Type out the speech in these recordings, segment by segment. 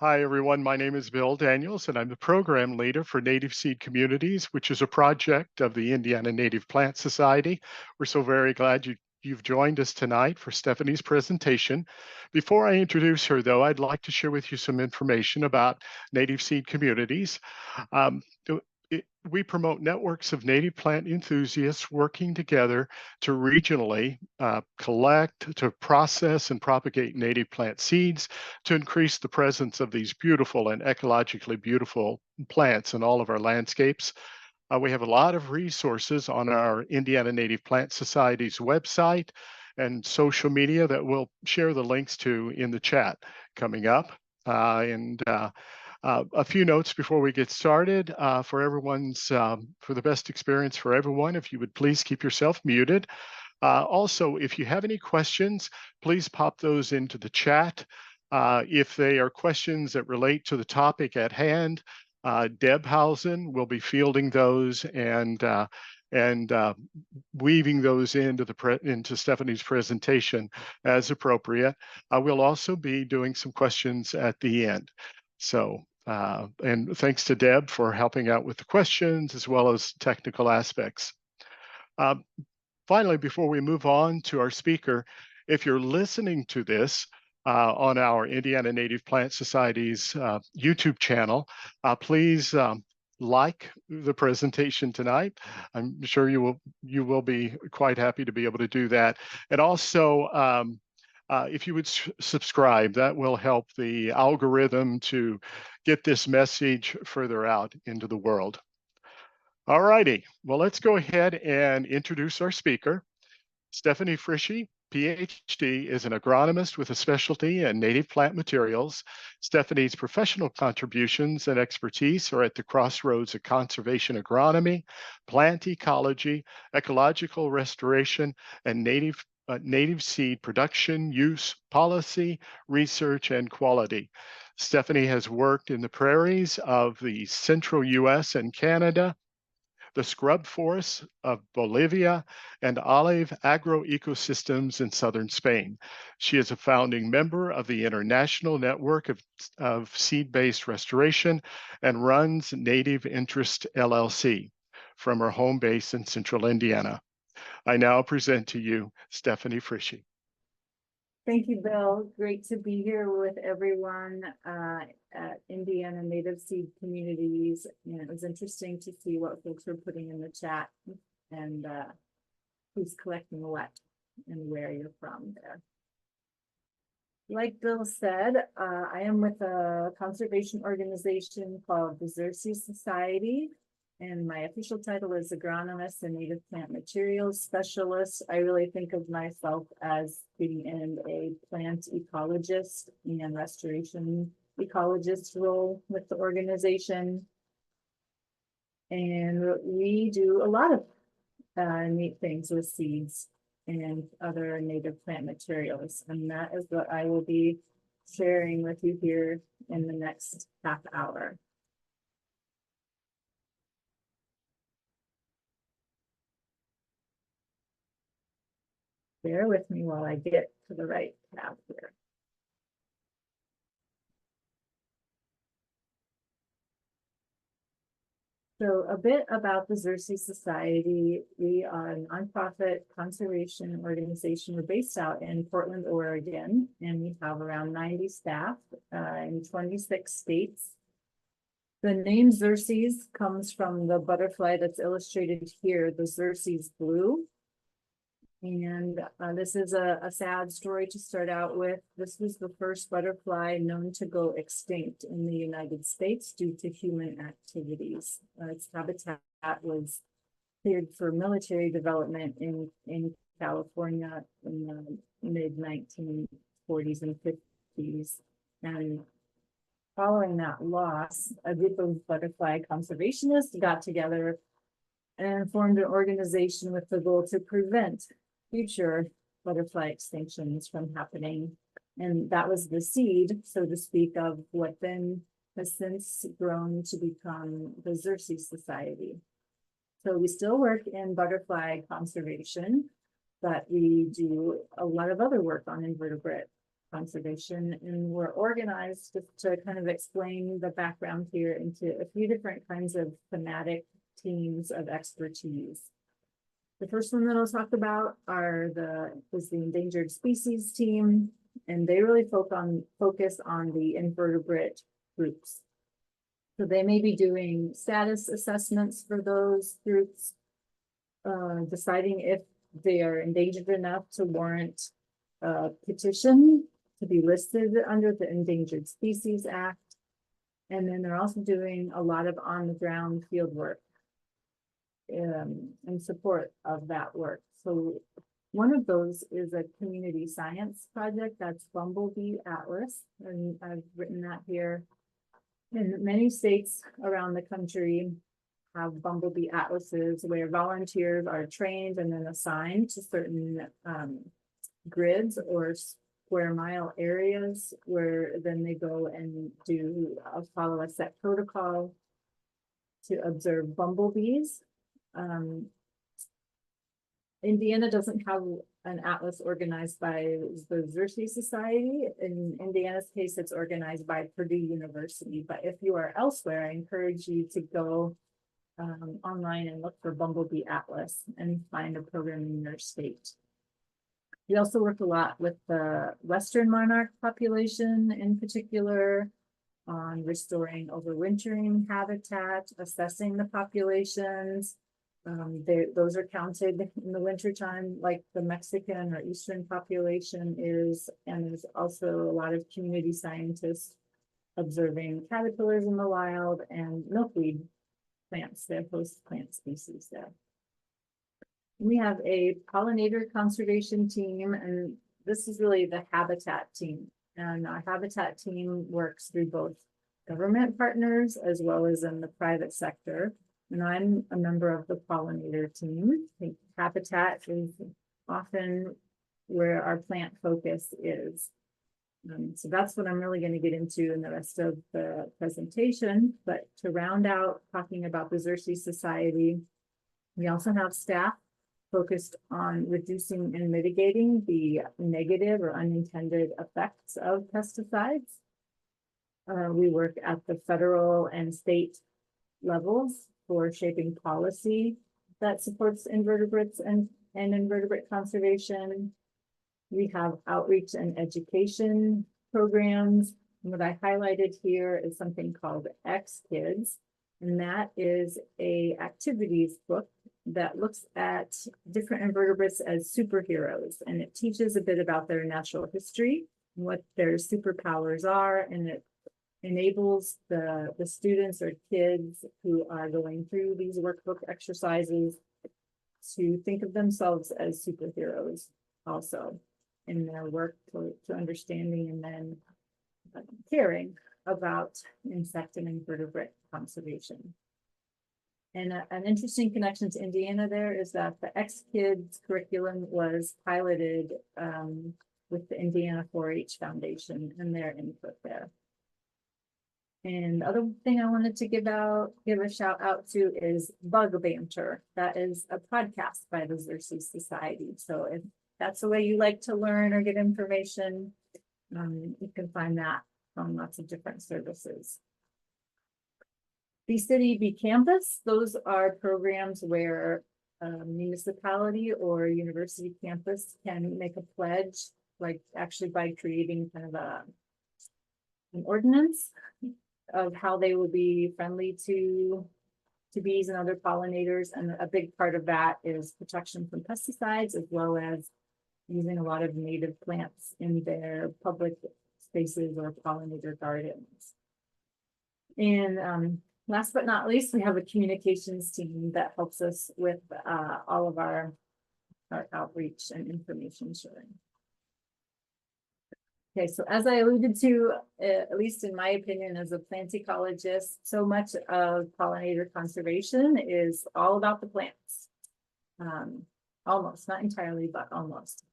Hi, everyone. My name is Bill Daniels, and I'm the program leader for Native Seed Communities, which is a project of the Indiana Native Plant Society. We're so very glad you've joined us tonight for Stephanie's presentation. Before I introduce her, though, I'd like to share with you some information about Native Seed Communities. Um, we promote networks of native plant enthusiasts working together to regionally collect, to process and propagate native plant seeds to increase the presence of these beautiful and ecologically beautiful plants in all of our landscapes. We have a lot of resources on our Indiana Native Plant Society's website and social media that we'll share the links to in the chat coming up. A few notes before we get started for the best experience for everyone, if you would please keep yourself muted. Also, if you have any questions, please pop those into the chat. If they are questions that relate to the topic at hand, Deb Housen will be fielding those and weaving those into Stephanie's presentation as appropriate. We'll also be doing some questions at the end. And thanks to Deb for helping out with the questions as well as technical aspects. Finally, before we move on to our speaker, if you're listening to this on our Indiana Native Plant Society's YouTube channel, please like the presentation tonight. I'm sure you will be quite happy to be able to do that. And also, if you would subscribe, that will help the algorithm to get this message further out into the world. All righty, well, let's go ahead and introduce our speaker. Stephanie Frischie, Ph.D., is an agronomist with a specialty in native plant materials. Stephanie's professional contributions and expertise are at the crossroads of conservation agronomy, plant ecology, ecological restoration, and native seed production, use, policy, research, and quality. Stephanie has worked in the prairies of the central US and Canada, the scrub forests of Bolivia, and olive agroecosystems in southern Spain. She is a founding member of the International Network of Seed-Based Restoration and runs Native Interest LLC from her home base in central Indiana. I now present to you Stephanie Frischie. Thank you, Bill. Great to be here with everyone at Indiana Native Seed Communities. And it was interesting to see what folks were putting in the chat and who's collecting what and where you're from there. Like Bill said, I am with a conservation organization called the Xerces Society, and my official title is Agronomist and Native Plant Materials Specialist. I really think of myself as being in a plant ecologist and restoration ecologist role with the organization. And we do a lot of neat things with seeds and other native plant materials. And that is what I will be sharing with you here in the next half hour. Bear with me while I get to the right tab here. So a bit about the Xerces Society. We are a nonprofit conservation organization. We're based out in Portland, Oregon, and we have around 90 staff in 26 states. The name Xerces comes from the butterfly that's illustrated here, the Xerces blue. And this is a sad story to start out with. This was the first butterfly known to go extinct in the United States due to human activities. Its habitat was cleared for military development in California in the mid-1940s and 50s. And following that loss, a group of butterfly conservationists got together and formed an organization with the goal to prevent future butterfly extinctions from happening. And that was the seed, so to speak, of what then has since grown to become the Xerces Society. So we still work in butterfly conservation, but we do a lot of other work on invertebrate conservation, and we're organized to kind of explain the background here into a few different kinds of thematic teams of expertise. The first one that I'll talk about is the endangered species team, and they really focus on the invertebrate groups. So they may be doing status assessments for those groups, deciding if they are endangered enough to warrant a petition to be listed under the Endangered Species Act. And then they're also doing a lot of on-the-ground field work in support of that work. So one of those is a community science project, that's Bumblebee Atlas, and I've written that here. And many states around the country have Bumblebee Atlases where volunteers are trained and then assigned to certain grids or square mile areas, where then they go and follow a set protocol to observe bumblebees. Indiana doesn't have an atlas organized by the Xerces Society. In Indiana's case, it's organized by Purdue University. But if you are elsewhere, I encourage you to go online and look for Bumblebee Atlas and find a program in your state. We also work a lot with the Western monarch population, in particular, on restoring overwintering habitat, assessing the populations. Those are counted in the wintertime, like the Mexican or Eastern population is, and there's also a lot of community scientists observing caterpillars in the wild and milkweed plants, their host plant species there. We have a pollinator conservation team, and this is really the habitat team. And our habitat team works through both government partners as well as in the private sector. And I'm a member of the pollinator team. I think habitat is often where our plant focus is. So that's what I'm really going to get into in the rest of the presentation. But to round out talking about the Xerces Society, we also have staff focused on reducing and mitigating the negative or unintended effects of pesticides. We work at the federal and state levels for shaping policy that supports invertebrates and invertebrate conservation. We have outreach and education programs. And what I highlighted here is something called X-Kids, and that is a activities book that looks at different invertebrates as superheroes, and it teaches a bit about their natural history, what their superpowers are, and it enables the students or kids who are going through these workbook exercises to think of themselves as superheroes also in their work to understanding and then caring about insect and invertebrate conservation. And an interesting connection to Indiana there is that the X-Kids curriculum was piloted with the Indiana 4-H Foundation and their input there. And the other thing I wanted to give a shout out to is Bug Banter. That is a podcast by the Xerces Society. So if that's the way you like to learn or get information, you can find that on lots of different services. Bee City, Bee Campus, those are programs where a municipality or university campus can make a pledge, like actually by creating kind of an ordinance of how they will be friendly to bees and other pollinators. And a big part of that is protection from pesticides, as well as using a lot of native plants in their public spaces or pollinator gardens. And last but not least, we have a communications team that helps us with all of our outreach and information sharing. Okay, so as I alluded to, at least in my opinion as a plant ecologist, so much of pollinator conservation is all about the plants. Almost, not entirely, but almost.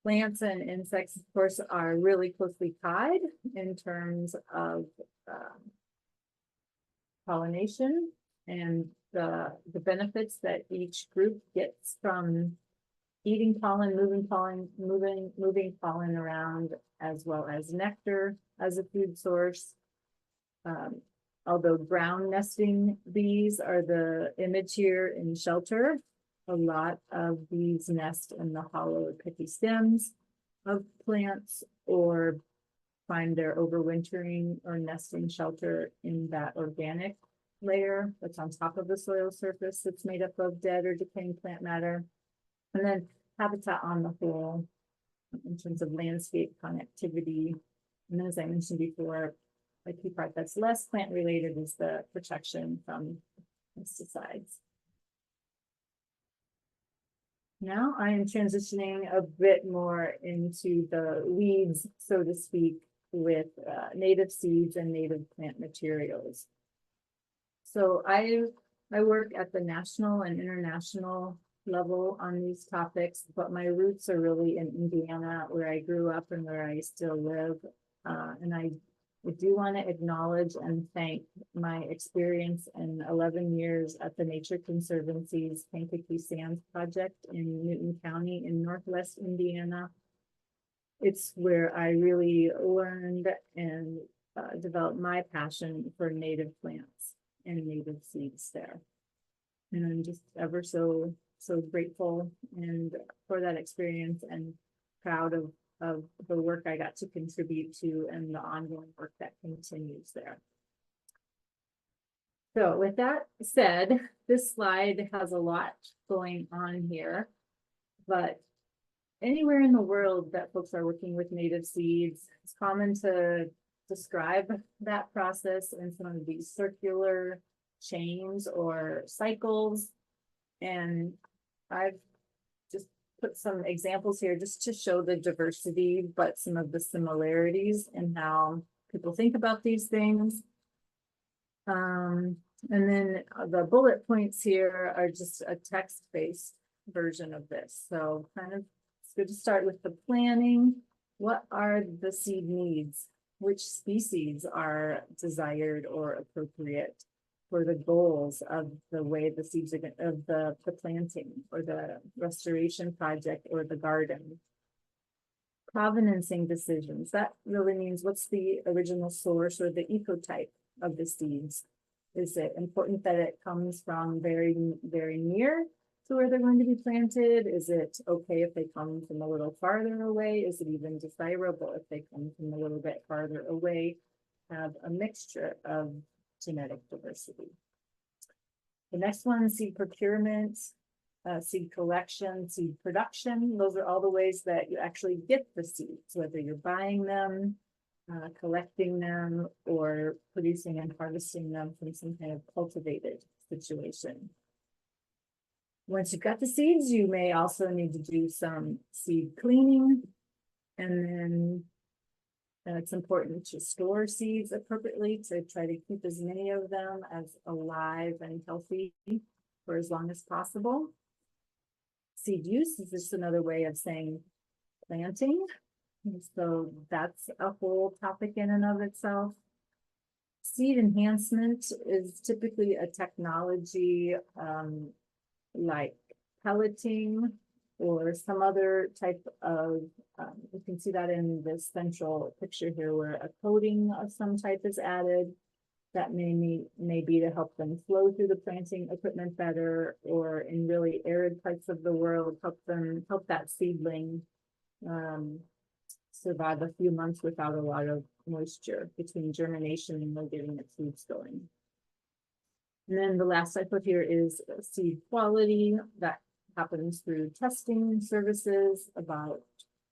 Plants and insects, of course, are really closely tied in terms of pollination and the benefits that each group gets from eating pollen, moving pollen around, as well as nectar as a food source. Although brown nesting bees are the image here in shelter, a lot of bees nest in the hollow or picky stems of plants or find their overwintering or nesting shelter in that organic layer that's on top of the soil surface that's made up of dead or decaying plant matter. And then habitat on the whole in terms of landscape connectivity. And then, as I mentioned before, a key part that's less plant related is the protection from pesticides. Now I am transitioning a bit more into the weeds, so to speak, with native seeds and native plant materials. So I work at the national and international level on these topics, but my roots are really in Indiana, where I grew up and where I still live. And I do want to acknowledge and thank my experience in 11 years at the Nature Conservancy's Kankakee Sands Project in Newton County in Northwest Indiana. It's where I really learned and developed my passion for native plants and native seeds there. And I'm just ever so grateful and for that experience, and proud of the work I got to contribute to and the ongoing work that continues there. So with that said, this slide has a lot going on here, but anywhere in the world that folks are working with native seeds, it's common to describe that process in some of these circular chains or cycles. And I've just put some examples here just to show the diversity, but some of the similarities in how people think about these things. And then the bullet points here are just a text-based version of this. So kind of it's good to start with the planning. What are the seed needs? Which species are desired or appropriate for the goals of the way the seeds are of the planting or the restoration project or the garden? Provenancing decisions. That really means what's the original source or the ecotype of the seeds? Is it important that it comes from very, very near to where they're going to be planted? Is it okay if they come from a little farther away? Is it even desirable if they come from a little bit farther away? Have a mixture of genetic diversity. The next one, seed procurement, seed collection, seed production. Those are all the ways that you actually get the seeds, whether you're buying them, collecting them, or producing and harvesting them from some kind of cultivated situation. Once you've got the seeds, you may also need to do some seed cleaning. And then it's important to store seeds appropriately to try to keep as many of them as alive and healthy for as long as possible. Seed use is just another way of saying planting. So that's a whole topic in and of itself. Seed enhancement is typically a technology like pelleting or some other type of, you can see that in this central picture here where a coating of some type is added. That may be to help them flow through the planting equipment better, or in really arid parts of the world, help that seedling survive a few months without a lot of moisture between germination and getting its roots going. And then the last I put here is seed quality. That happens through testing services about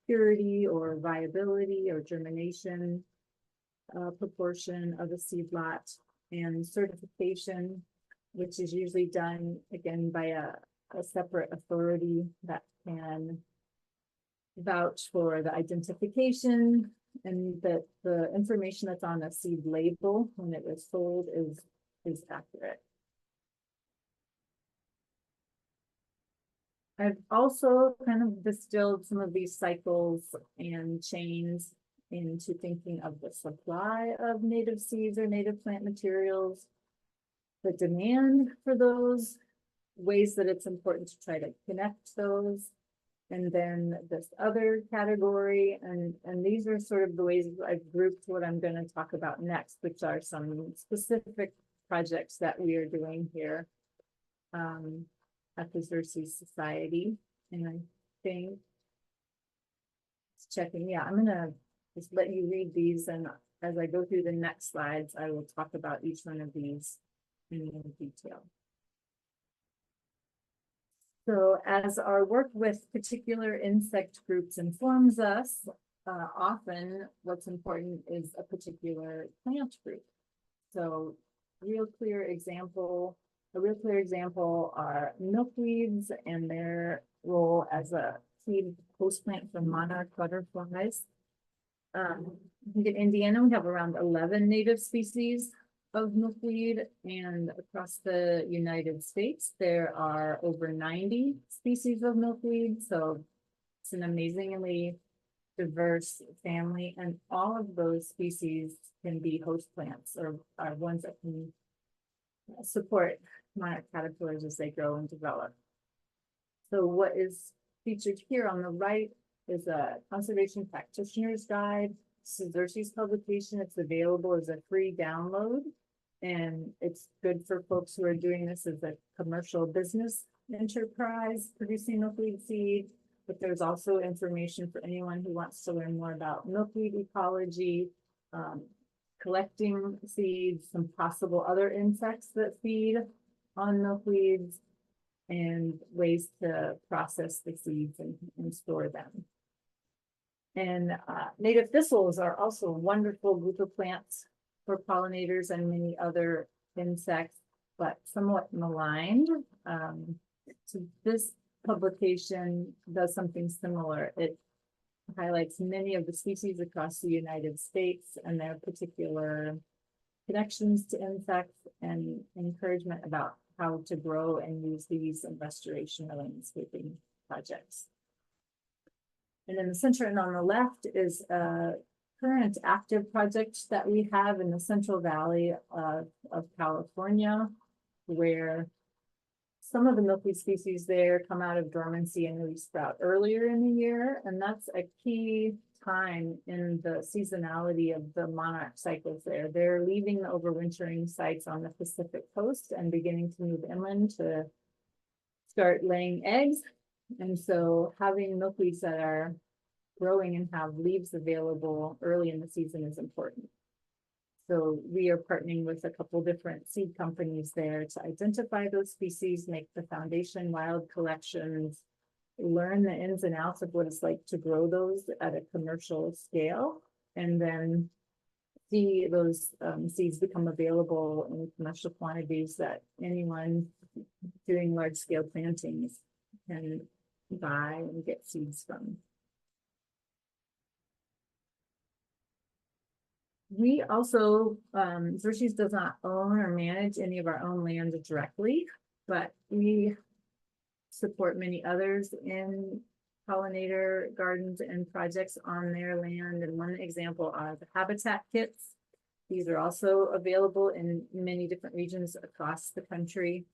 purity or viability or germination proportion of a seed lot, and certification, which is usually done again by a separate authority that can vouch for the identification and that the information that's on a seed label when it was sold is accurate. I've also kind of distilled some of these cycles and chains into thinking of the supply of native seeds or native plant materials, the demand for those, ways that it's important to try to connect those, And then this other category, and these are sort of the ways I've grouped what I'm going to talk about next, which are some specific projects that we are doing here at the Xerces Society. And I think it's checking. Yeah, I'm gonna just let you read these, and as I go through the next slides, I will talk about each one of these in more detail. So as our work with particular insect groups informs us, often what's important is a particular plant group. So a real clear example are milkweeds and their role as a seed host plant for monarch butterflies. I think in Indiana, we have around 11 native species of milkweed, and across the United States, there are over 90 species of milkweed. So it's an amazingly diverse family, and all of those species can be host plants or are ones that can support monarch caterpillars as they grow and develop. So what is featured here on the right is a conservation practitioner's guide. This is Xerces publication. It's available as a free download, and it's good for folks who are doing this as a commercial business enterprise producing milkweed seed. But there's also information for anyone who wants to learn more about milkweed ecology, collecting seeds, some possible other insects that feed on milkweeds, and ways to process the seeds and store them. And native thistles are also a wonderful group of plants for pollinators and many other insects, but somewhat maligned. So this publication does something similar. It highlights many of the species across the United States and their particular connections to insects and encouragement about how to grow and use these in restoration or landscaping projects. And in the center and on the left is a current active project that we have in the Central Valley of California, where some of the milkweed species there come out of dormancy and really sprout earlier in the year. And that's a key time in the seasonality of the monarch cycles there. They're leaving the overwintering sites on the Pacific coast and beginning to move inland to start laying eggs. And so having milkweeds that are growing and have leaves available early in the season is important. So we are partnering with a couple different seed companies there to identify those species, make the foundation wild collections, learn the ins and outs of what it's like to grow those at a commercial scale, and then see those seeds become available in commercial quantities that anyone doing large scale plantings can buy and get seeds from. We also, Xerces does not own or manage any of our own land directly, but we support many others in pollinator gardens and projects on their land. And one example are the habitat kits. These are also available in many different regions across the country.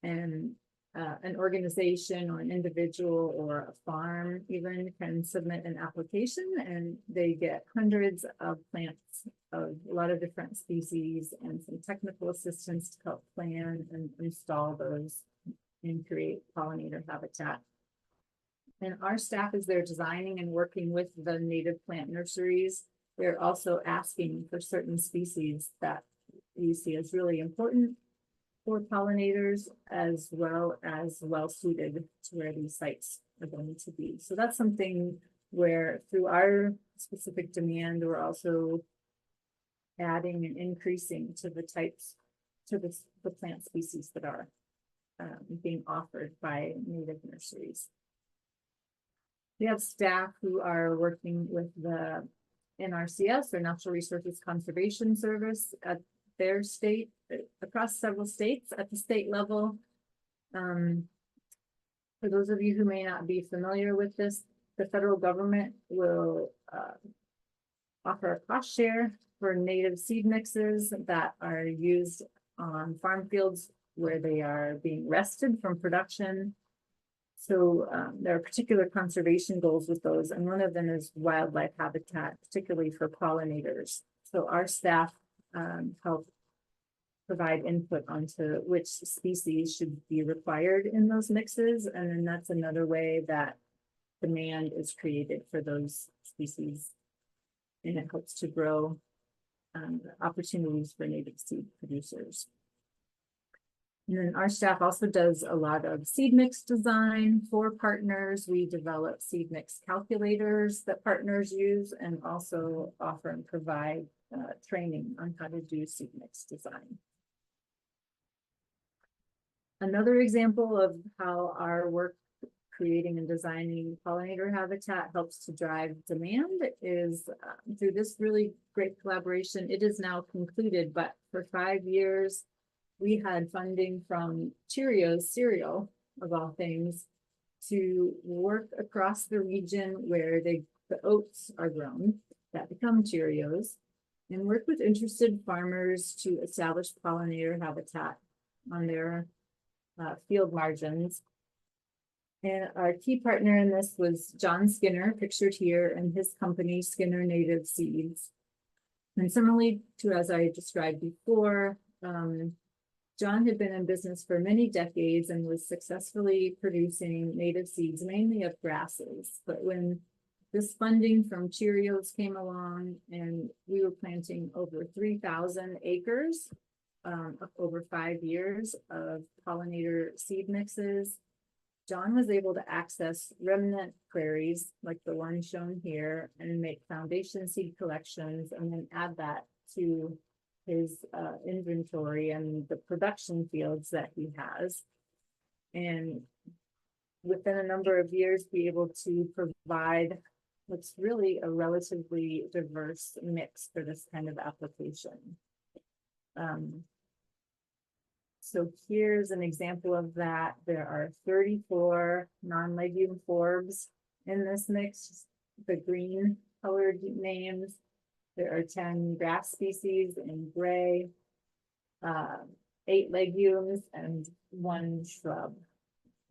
And an organization or an individual or a farm even can submit an application, and they get hundreds of plants of a lot of different species and some technical assistance to help plan and install those and create pollinator habitat. And our staff is there designing and working with the native plant nurseries. They're also asking for certain species that we see as really important for pollinators, as well suited to where these sites are going to be. So that's something where through our specific demand, we're also adding and increasing to the types, to the plant species that are being offered by native nurseries. We have staff who are working with the NRCS, or Natural Resources Conservation Service, at their state, across several states at the state level. For those of you who may not be familiar with this, the federal government will offer a cost share for native seed mixes that are used on farm fields where they are being rested from production. So there are particular conservation goals with those, and one of them is wildlife habitat, particularly for pollinators. So our staff help provide input onto which species should be required in those mixes, and then that's another way that demand is created for those species, and it helps to grow opportunities for native seed producers. And then our staff also does a lot of seed mix design for partners. We develop seed mix calculators that partners use, and also offer and provide training on how to do seed mix design. Another example of how our work creating and designing pollinator habitat helps to drive demand is through this really great collaboration. It is now concluded, but for 5 years, we had funding from Cheerios cereal, of all things, to work across the region where the oats are grown that become Cheerios, and work with interested farmers to establish pollinator habitat on their field margins. And our key partner in this was John Skinner, pictured here, and his company, Skinner Native Seeds. And similarly to as I described before, John had been in business for many decades and was successfully producing native seeds, mainly of grasses. But when this funding from Cheerios came along, and we were planting over 3,000 acres over 5 years of pollinator seed mixes, John was able to access remnant prairies like the one shown here and make foundation seed collections, and then add that to his inventory and the production fields that he has. And within a number of years, be able to provide what's really a relatively diverse mix for this kind of application. So here's an example of that. There are 34 non-legume forbs in this mix, the green colored names. There are 10 grass species in gray, 8 legumes, and 1 shrub.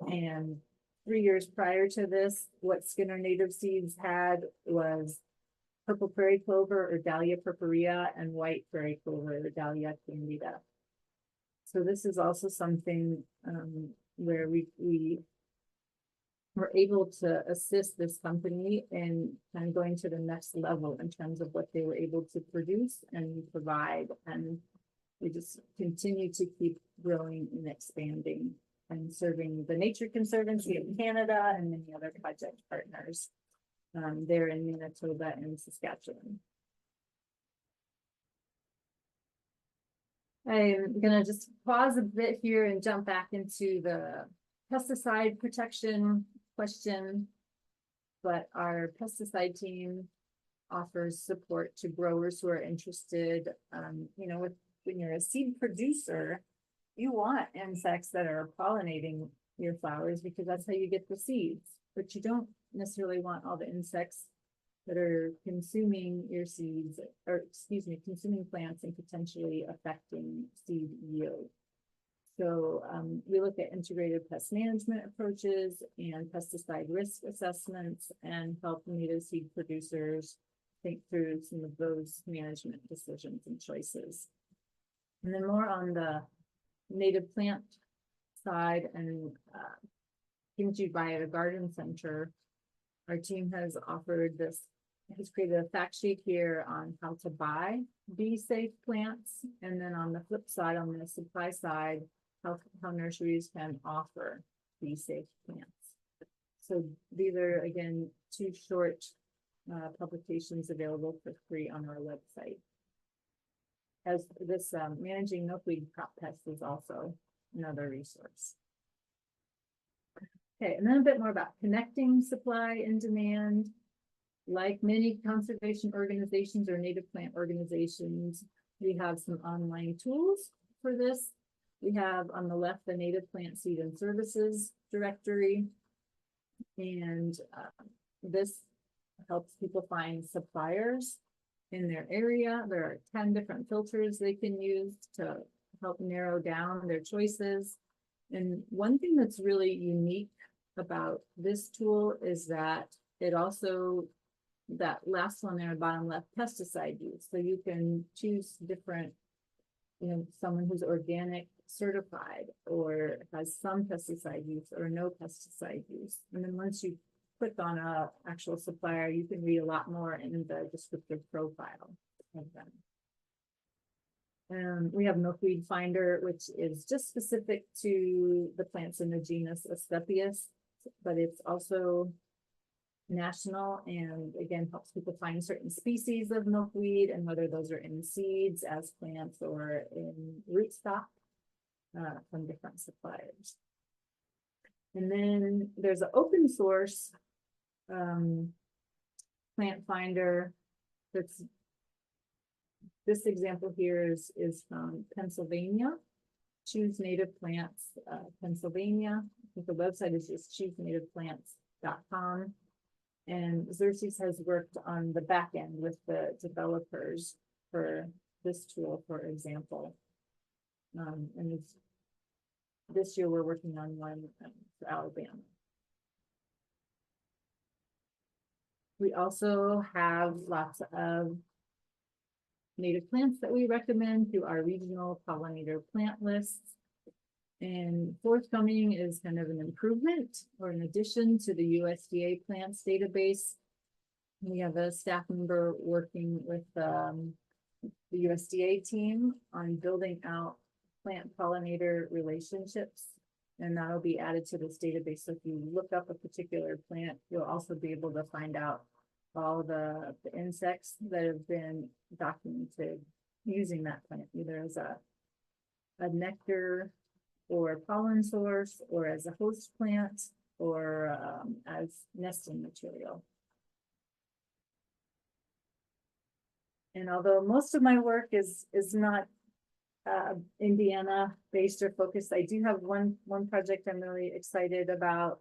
And 3 years prior to this, what Skinner Native Seeds had was purple prairie clover, or Dahlia purpurea, and white prairie clover, or Dahlia candida. So this is also something where we were able to assist this company in kind of going to the next level in terms of what they were able to produce and provide. And we just continue to keep growing and expanding and serving the Nature Conservancy of Canada and many other project partners there in Manitoba and Saskatchewan. I'm gonna just pause a bit here and jump back into the pesticide protection question, but our pesticide team offers support to growers who are interested. You know, when you're a seed producer, you want insects that are pollinating your flowers because that's how you get the seeds, but you don't necessarily want all the insects that are consuming your seeds, or excuse me, consuming plants and potentially affecting seed yield. So we look at integrated pest management approaches and pesticide risk assessments, and help native seed producers think through some of those management decisions and choices. And then more on the native plant side, and things you buy at a garden center, our team has created a fact sheet here on how to buy bee-safe plants, and then on the flip side, on the supply side, how nurseries can offer bee-safe plants. So these are, again, 2 short publications available for free on our website. As this managing milkweed crop pests is also another resource. Okay, and then a bit more about connecting supply and demand. Like many conservation organizations or native plant organizations, we have some online tools for this. We have on the left the Native Plant Seed and Services directory, and this helps people find suppliers in their area. There are 10 different filters they can use to help narrow down their choices. And one thing that's really unique about this tool is that it also, that last one there, bottom left, pesticide use. So you can choose different, someone who's organic certified or has some pesticide use or no pesticide use. And then once you click on a actual supplier, you can read a lot more in the descriptive profile of them. We have Milkweed Finder, which is just specific to the plants in the genus Asclepias, but it's also national and again helps people find certain species of milkweed and whether those are in seeds as plants or in rootstock from different suppliers. And then there's an open source plant finder that's, this example here is from Pennsylvania, Choose Native Plants, Pennsylvania. I think the website is just choosenativeplants.com. And Xerces has worked on the back end with the developers for this tool, for example. And this year we're working on one for Alabama. We also have lots of native plants that we recommend through our regional pollinator plant lists. And forthcoming is kind of an improvement or an addition to the USDA plants database. We have a staff member working with the USDA team on building out plant pollinator relationships, and that'll be added to this database. So if you look up a particular plant, you'll also be able to find out all the insects that have been documented using that plant, either as a nectar or pollen source, or as a host plant, or as nesting material. And although most of my work is not Indiana based or focused, I do have one project I'm really excited about.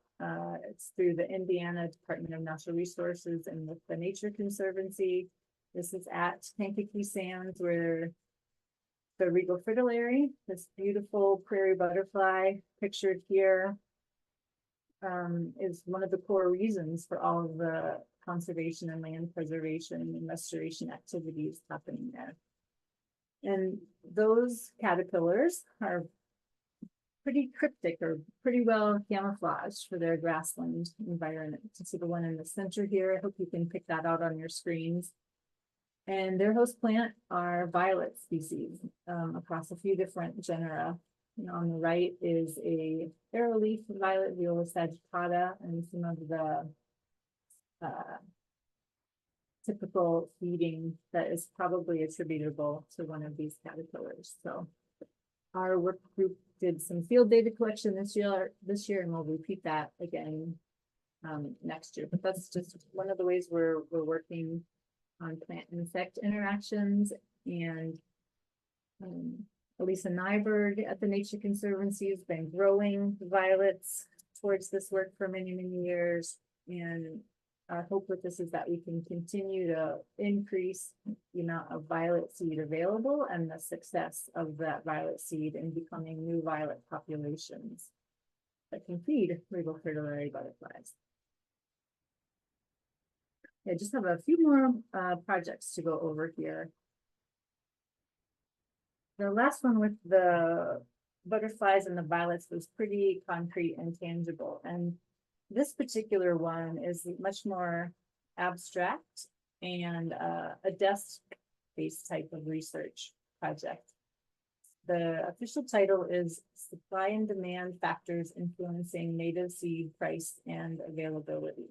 It's through the Indiana Department of Natural Resources and with the Nature Conservancy. This is at Kankakee Sands, where the regal fritillary, this beautiful prairie butterfly pictured here, is one of the core reasons for all of the conservation and land preservation and restoration activities happening there. And those caterpillars are pretty cryptic or pretty well camouflaged for their grassland environment. You see the one in the center here. I hope you can pick that out on your screens. And their host plant are violet species across a few different genera. On the right is a arrowleaf violet, Viola sagittata, and some of the typical feeding that is probably attributable to one of these caterpillars. So our work group did some field data collection this year, and we'll repeat that again next year. But that's just one of the ways we're working on plant insect interactions. And Elisa Nyberg at the Nature Conservancy has been growing violets towards this work for many, many years. And our hope with this is that we can continue to increase the amount of violet seed available and the success of that violet seed in becoming new violet populations that can feed regal fritillary butterflies. I just have a few more projects to go over here. The last one with the butterflies and the violets was pretty concrete and tangible. And this particular one is much more abstract and a desk-based type of research project. The official title is Supply and Demand Factors Influencing Native Seed Price and Availability.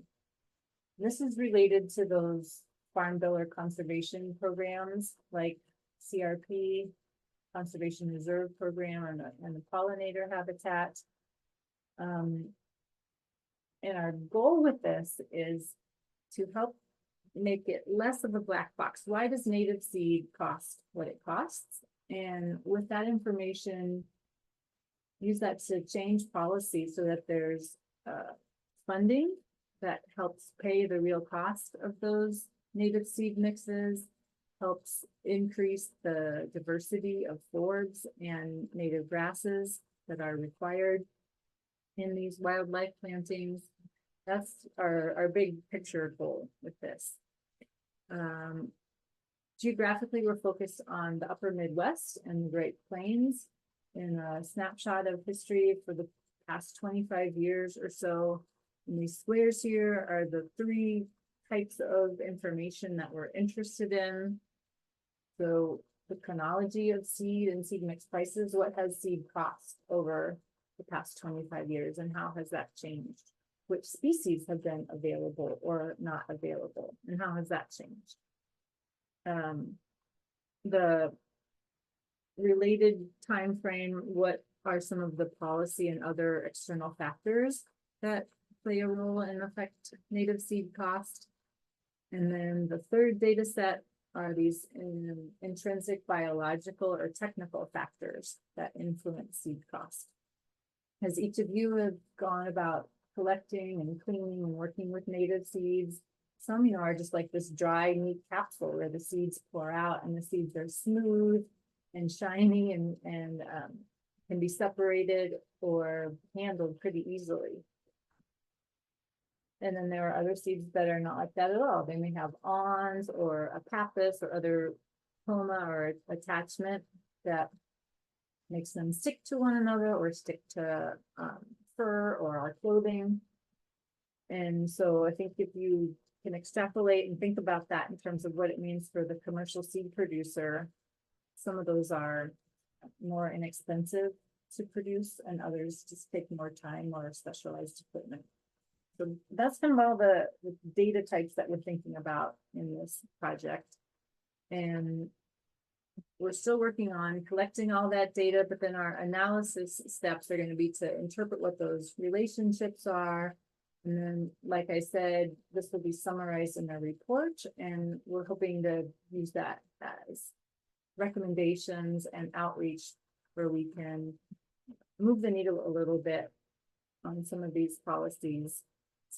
This is related to those Farm Bill or conservation programs like CRP, Conservation Reserve Program, and the pollinator habitat. And our goal with this is to help make it less of a black box. Why does native seed cost what it costs? And with that information, use that to change policy so that there's funding that helps pay the real cost of those native seed mixes, helps increase the diversity of forbs and native grasses that are required, in these wildlife plantings. That's our big picture goal with this. Geographically, we're focused on the upper Midwest and the Great Plains. In a snapshot of history for the past 25 years or so, and these squares here are the 3 types of information that we're interested in. So the chronology of seed and seed mix prices, what has seed cost over the past 25 years and how has that changed? Which species have been available or not available and how has that changed? The related time frame, what are some of the policy and other external factors that play a role and affect native seed cost? And then the third data set are these intrinsic biological or technical factors that influence seed cost. As each of you have gone about collecting and cleaning and working with native seeds, some, are just like this dry, neat capsule where the seeds pour out and the seeds are smooth and shiny and can be separated or handled pretty easily. And then there are other seeds that are not like that at all. They may have awns or a pappus or other coma or attachment that makes them stick to one another or stick to fur or our clothing. And so I think if you can extrapolate and think about that in terms of what it means for the commercial seed producer, some of those are more inexpensive to produce and others just take more time or specialized equipment. So that's kind of all the data types that we're thinking about in this project. And we're still working on collecting all that data, but then our analysis steps are going to be to interpret what those relationships are. And then, like I said, this will be summarized in a report, and we're hoping to use that as recommendations and outreach where we can move the needle a little bit on some of these policies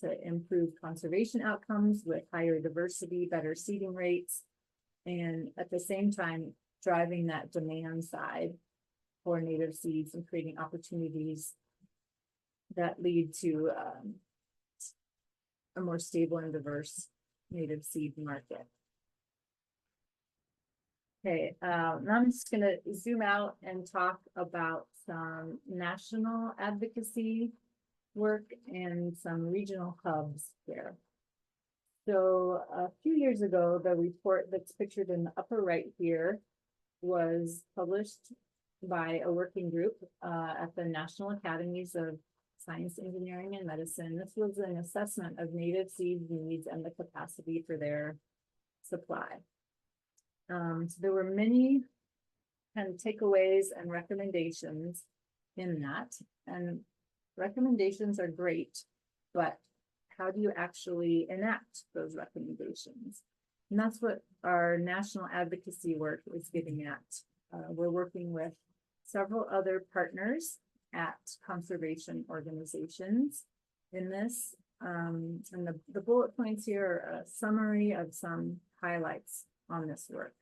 to improve conservation outcomes with higher diversity, better seeding rates, and at the same time, driving that demand side for native seeds and creating opportunities that lead to a more stable and diverse native seed market. Okay, now I'm just going to zoom out and talk about some national advocacy work and some regional hubs here. So a few years ago, the report that's pictured in the upper right here was published by a working group at the National Academies of Science, Engineering, and Medicine. This was an assessment of native seed needs and the capacity for their supply. So there were many kind of takeaways and recommendations in that. And recommendations are great, but how do you actually enact those recommendations? And that's what our national advocacy work is getting at. We're working with several other partners at conservation organizations in this. And the bullet points here are a summary of some highlights on this work.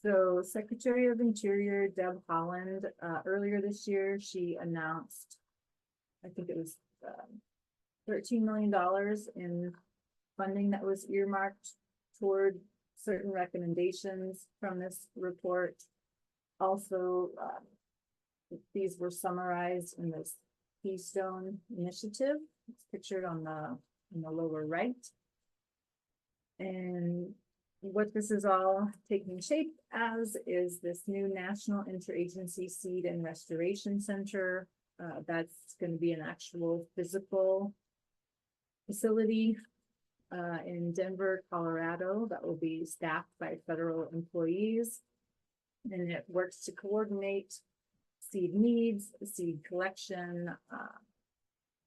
So Secretary of Interior Deb Haaland, earlier this year, she announced, I think it was $13 million in funding that was earmarked toward certain recommendations from this report. Also, these were summarized in this Keystone Initiative. It's pictured on the lower right. And what this is all taking shape as is this new National Interagency Seed and Restoration Center. That's going to be an actual physical facility in Denver, Colorado, that will be staffed by federal employees. And it works to coordinate seed needs, seed collection,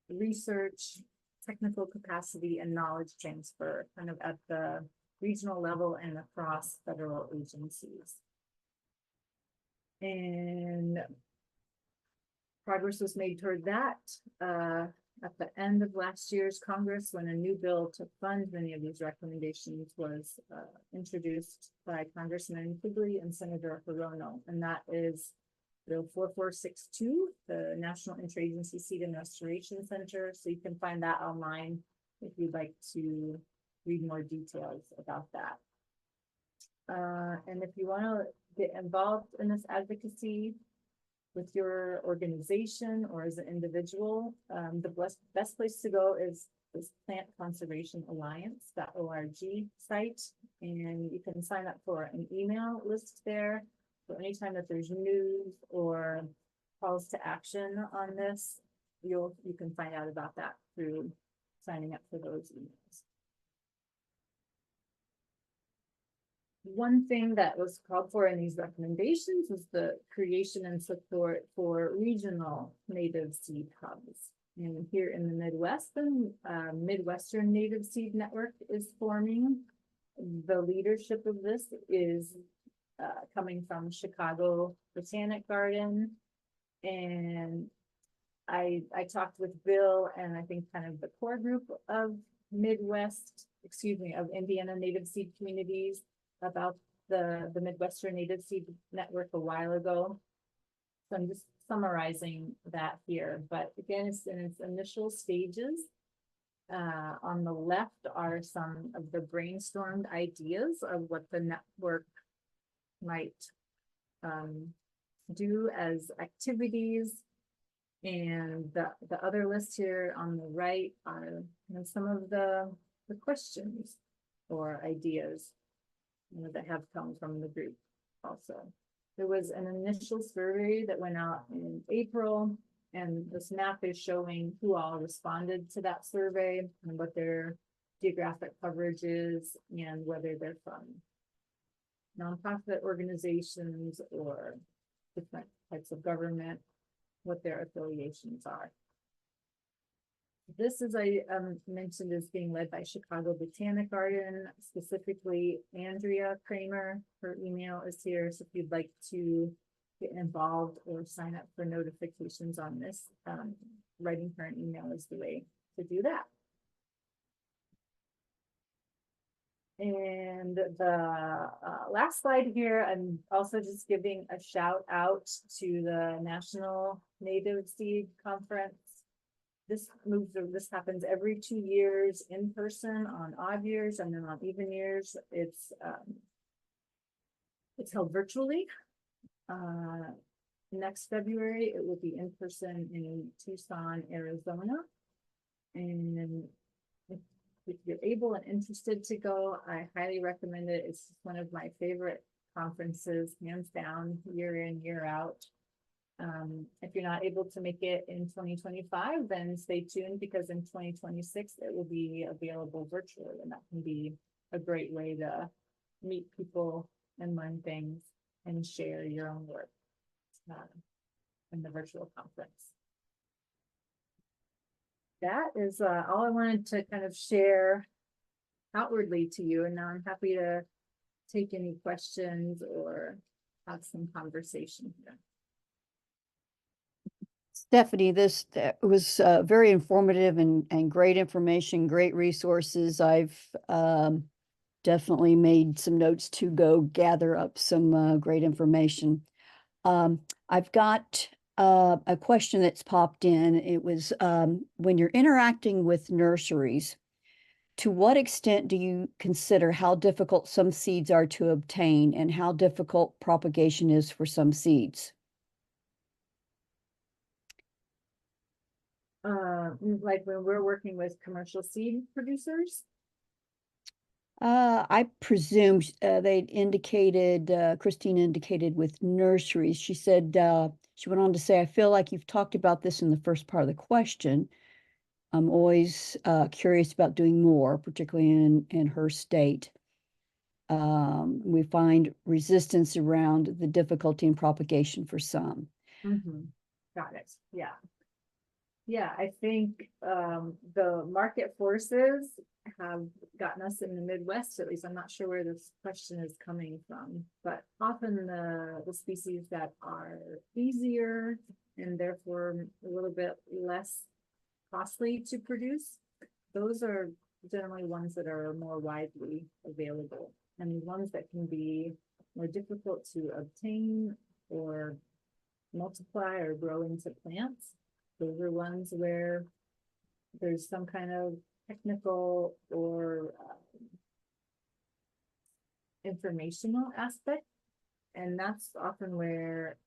research, technical capacity, and knowledge transfer kind of at the regional level and across federal agencies. And progress was made toward that at the end of last year's Congress when a new bill to fund many of these recommendations was introduced by Congressman Quigley and Senator Hirono. And that is 4462, the National Interagency Seed and Restoration Center. So you can find that online if you'd like to read more details about that. And if you want to get involved in this advocacy with your organization or as an individual, the best place to go is this Plant Conservation Alliance.org site, and you can sign up for an email list there. So anytime that there's news or calls to action on this, you can find out about that through signing up for those emails. One thing that was called for in these recommendations was the creation and support for regional native seed hubs. And here in the Midwest, the Midwestern Native Seed Network is forming. The leadership of this is coming from Chicago Botanic Garden. And I talked with Bill and I think kind of the core group of of Indiana Native Seed Communities about the Midwestern Native Seed Network a while ago. So I'm just summarizing that here, but again, it's in its initial stages. On the left are some of the brainstormed ideas of what the network might do as activities. And the other list here on the right are some of the questions or ideas that have come from the group also. There was an initial survey that went out in April, and this map is showing who all responded to that survey and what their geographic coverage is and whether they're from nonprofit organizations or different types of government, what their affiliations are. This, as I mentioned, is being led by Chicago Botanic Garden, specifically Andrea Kramer. Her email is here, so if you'd like to get involved or sign up for notifications on this, writing her an email is the way to do that. And the last slide here, I'm also just giving a shout out to the National Native Seed Conference. This happens every 2 years in person on odd years, and then on even years, it's held virtually. Next February, it will be in person in Tucson, Arizona. And if you're able and interested to go, I highly recommend it. It's one of my favorite conferences, hands down, year in, year out. If you're not able to make it in 2025, then stay tuned, because in 2026, it will be available virtually, and that can be a great way to meet people and learn things and share your own work in the virtual conference. That is all I wanted to kind of share outwardly to you, and now I'm happy to take any questions or have some conversation here. Stephanie, this was very informative and great information, great resources. I've definitely made some notes to go gather up some great information. I've got a question that's popped in. It was when you're interacting with nurseries, to what extent do you consider how difficult some seeds are to obtain and how difficult propagation is for some seeds? Like when we're working with commercial seed producers? I presume they indicated, Christine indicated with nurseries. She said, she went on to say, I feel like you've talked about this in the first part of the question. I'm always curious about doing more, particularly in her state. We find resistance around the difficulty in propagation for some. Mm-hmm. Got it. Yeah. Yeah, I think the market forces have gotten us in the Midwest, at least. I'm not sure where this question is coming from, but often the species that are easier and therefore a little bit less costly to produce, those are generally ones that are more widely available. And the ones that can be more difficult to obtain or multiply or grow into plants. Those are ones where there's some kind of technical or informational aspect. And that's often where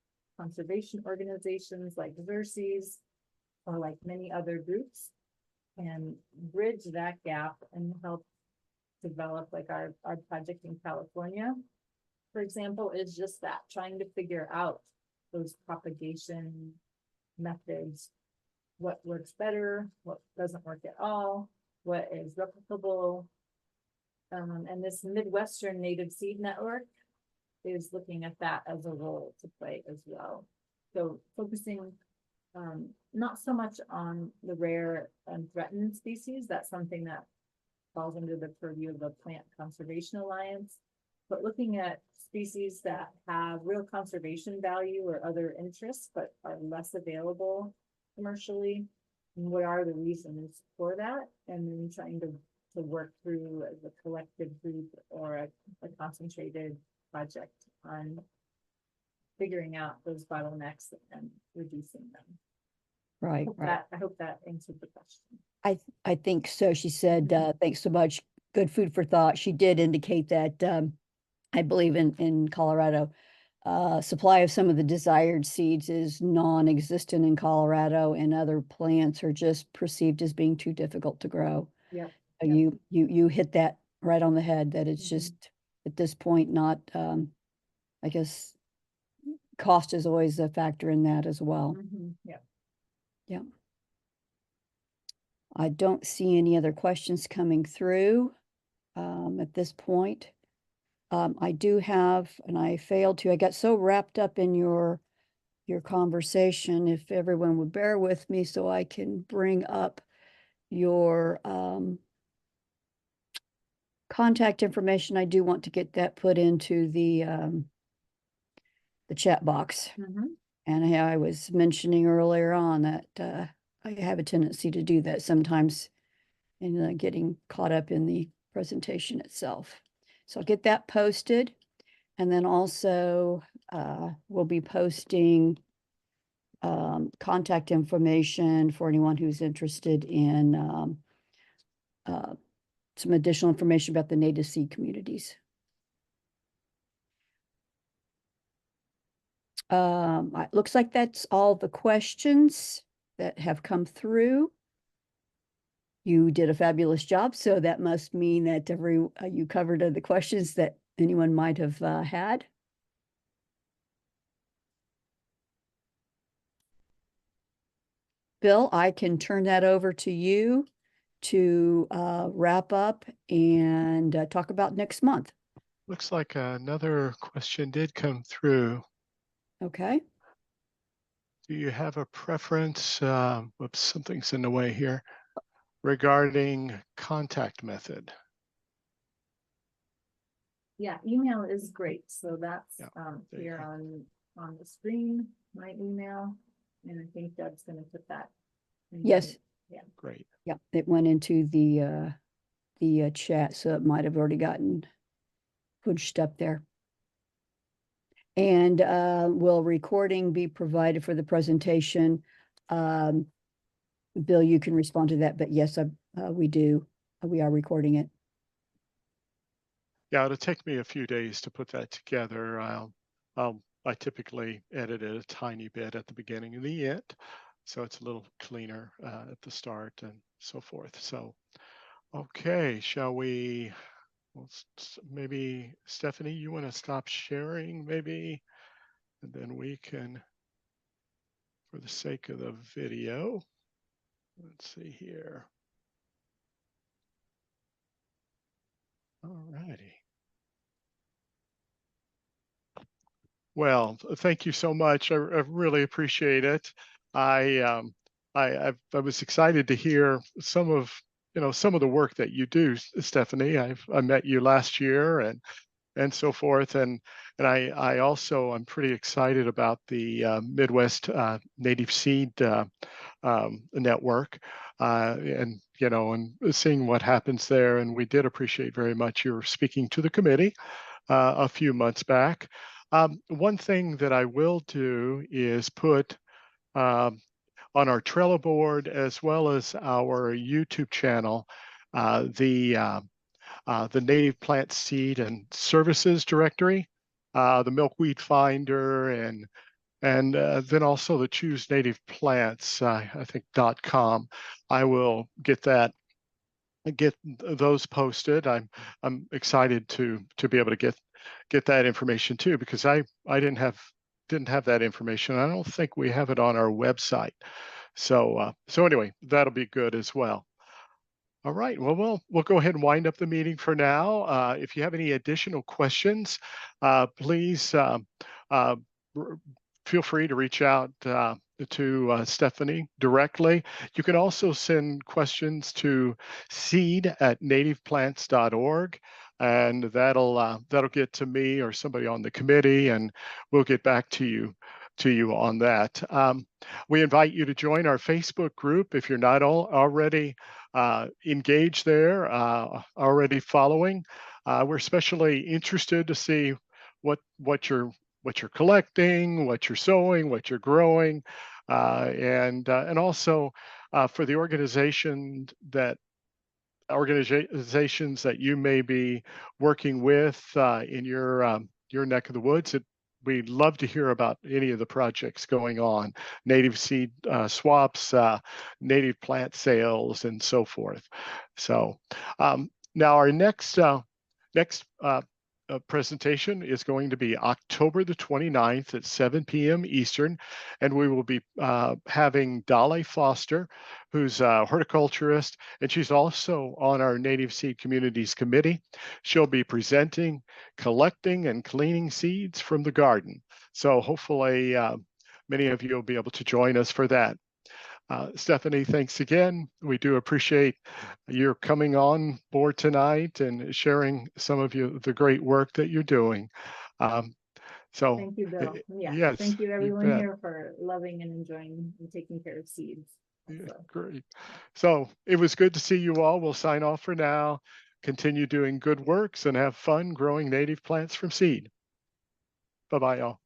conservation organizations like Xerces or like many other groups can bridge that gap and help develop, like our project in California, for example, is just that, trying to figure out those propagation methods, what works better, what doesn't work at all, what is replicable. And this Midwestern Native Seed Network is looking at that as a role to play as well. So focusing not so much on the rare and threatened species, that's something that falls under the purview of the Plant Conservation Alliance, but looking at species that have real conservation value or other interests, but are less available commercially, and what are the reasons for that, and then trying to work through as a collective group or a concentrated project on figuring out those bottlenecks and reducing them. Right, right. I hope that answered the question. I think so. She said, thanks so much. Good food for thought. She did indicate that I believe in Colorado, supply of some of the desired seeds is non-existent in Colorado, and other plants are just perceived as being too difficult to grow. Yeah. You hit that right on the head, that it's just at this point not, I guess cost is always a factor in that as well. Yeah. Yeah. I don't see any other questions coming through at this point. I do have, and I failed to, I got so wrapped up in your conversation, if everyone would bear with me so I can bring up your contact information. I do want to get that put into the chat box. And I was mentioning earlier on that I have a tendency to do that sometimes in getting caught up in the presentation itself. So I'll get that posted. And then also we'll be posting contact information for anyone who's interested in some additional information about the native seed communities. It looks like that's all the questions that have come through. You did a fabulous job, so that must mean that you covered the questions that anyone might have had. Bill, I can turn that over to you to wrap up and talk about next month. Looks like another question did come through. Okay. Do you have a preference? Whoops, something's in the way here. Regarding contact method. Yeah, email is great. So that's here go. on the screen, my email. And I think Deb's going to put that in. Yes. Yeah. Great. Yeah, it went into the chat, so it might have already gotten pushed up there. And will recording be provided for the presentation? Bill, you can respond to that, but yes, we do. We are recording it. Yeah, it'll take me a few days to put that together. I typically edit it a tiny bit at the beginning and the end, so it's a little cleaner at the start and so forth. So, okay, shall we? Well, maybe Stephanie, you want to stop sharing, maybe, and then we can, for the sake of the video. Let's see here. All righty. Well, thank you so much. I really appreciate it. I was excited to hear some of the work that you do, Stephanie. I met you last year and so forth, and I also I'm pretty excited about the Midwest Native Seed Network, and and seeing what happens there. And we did appreciate very much your speaking to the committee a few months back. One thing that I will do is put on our Trello board as well as our YouTube channel the native plant seed and services directory, the milkweed finder, and then also the choose native plants, I think .com. I will get those posted. I'm excited to be able to get that information too, because I didn't have that information. I don't think we have it on our website. So anyway, that'll be good as well. All right. Well, we'll go ahead and wind up the meeting for now. If you have any additional questions, please feel free to reach out to Stephanie directly. You can also send questions to seed@nativeplants.org, and that'll get to me or somebody on the committee, and we'll get back to you on that. We invite you to join our Facebook group if you're not already engaged there, already following. We're especially interested to see what you're collecting, what you're sowing, what you're growing, and also for the organizations that you may be working with in your neck of the woods. We'd love to hear about any of the projects going on, native seed swaps, native plant sales, and so forth. So now our next presentation is going to be October the 29th at 7 p.m. Eastern, and we will be having Dolly Foster, who's a horticulturist, and she's also on our Native Seed Communities Committee. She'll be presenting, collecting, and cleaning seeds from the garden. So hopefully many of you will be able to join us for that. Stephanie, thanks again. We do appreciate your coming on board tonight and sharing some of the great work that you're doing. So thank you, Bill. Yeah, yes, thank you everyone here for loving and enjoying and taking care of seeds. So. Great. So it was good to see you all. We'll sign off for now. Continue doing good works and have fun growing native plants from seed. Bye-bye, y'all.